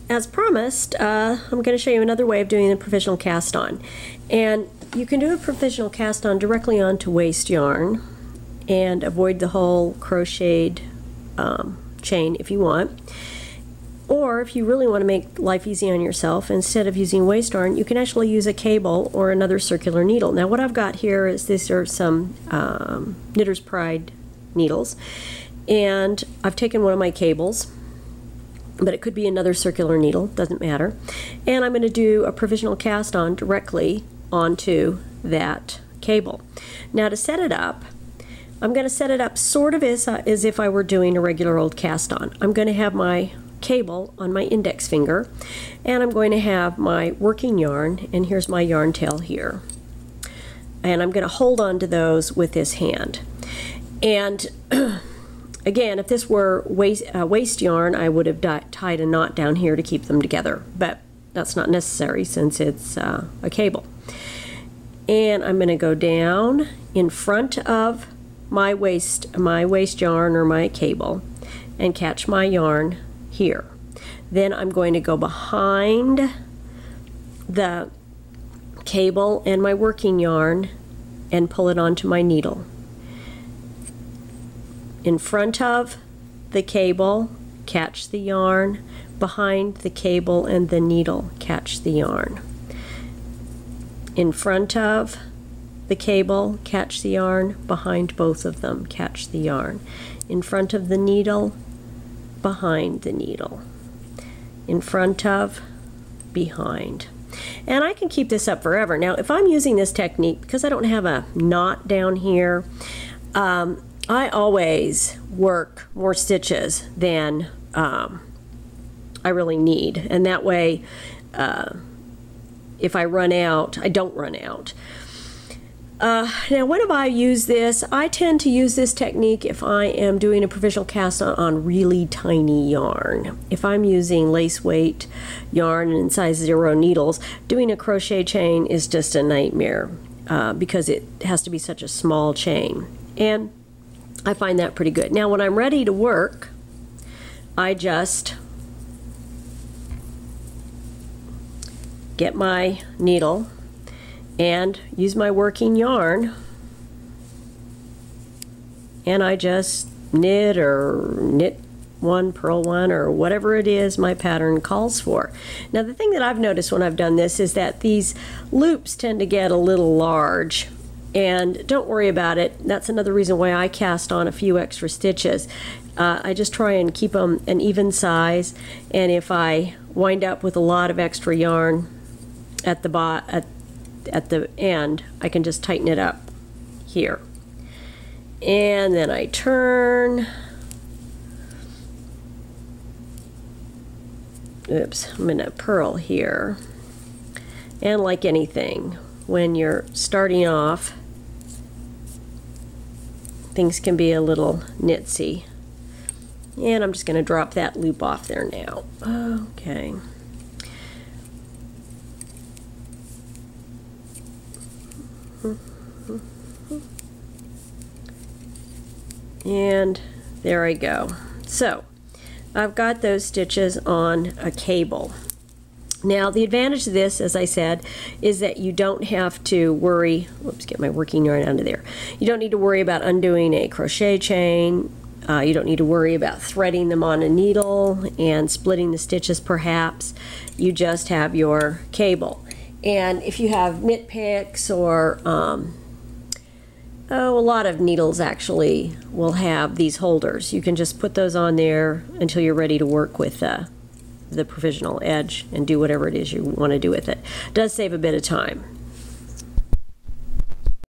as promised, I'm going to show you another way of doing a provisional cast on. And you can do a provisional cast on directly onto waste yarn and avoid the whole crocheted chain if you want. Or if you really want to make life easy on yourself, instead of using waste yarn, you can actually use a cable or another circular needle. Now what I've got here is these are some Knitter's Pride needles, and I've taken one of my cables, but it could be another circular needle, doesn't matter, and I'm going to do a provisional cast on directly onto that cable. Now to set it up, I'm going to set it up sort of as if I were doing a regular old cast on. I'm going to have my cable on my index finger, and I'm going to have my working yarn, and here's my yarn tail here, and I'm going to hold on to those with this hand. And again, if this were waste yarn, I would have tied a knot down here to keep them together, but that's not necessary since it's a cable. And I'm going to go down in front of my waste yarn or my cable and catch my yarn here. Then I'm going to go behind the cable and my working yarn and pull it onto my needle. In front of the cable, catch the yarn. Behind the cable and the needle, catch the yarn. In front of the cable, catch the yarn. Behind both of them, catch the yarn. In front of the needle, behind the needle. In front of, behind. And I can keep this up forever. Now if I'm using this technique, because I don't have a knot down here, I always work more stitches than I really need, and that way if I run out, I don't run out. Now when have I used this? I tend to use this technique if I am doing a provisional cast on really tiny yarn. If I'm using lace weight yarn and size 0 needles, doing a crochet chain is just a nightmare because it has to be such a small chain, and I find that pretty good. Now when I'm ready to work, I just get my needle and use my working yarn, and I just knit one, purl one, or whatever it is my pattern calls for. Now the thing that I've noticed when I've done this is that these loops tend to get a little large, and don't worry about it. That's another reason why I cast on a few extra stitches. I just try and keep them an even size, and if I wind up with a lot of extra yarn at the end, I can just tighten it up here. And then I turn. Oops, I'm going to purl here. And like anything, when you're starting off, things can be a little knitsy. And I'm just going to drop that loop off there now. Okay. And there I go. So I've got those stitches on a cable. Now the advantage of this, as I said, is that you don't have to worry, whoops, get my working yarn out of there. You don't need to worry about undoing a crochet chain. You don't need to worry about threading them on a needle and splitting the stitches perhaps. You just have your cable. And if you have knit picks or a lot of needles actually will have these holders. You can just put those on there until you're ready to work with the provisional edge and do whatever it is you want to do with it. It does save a bit of time.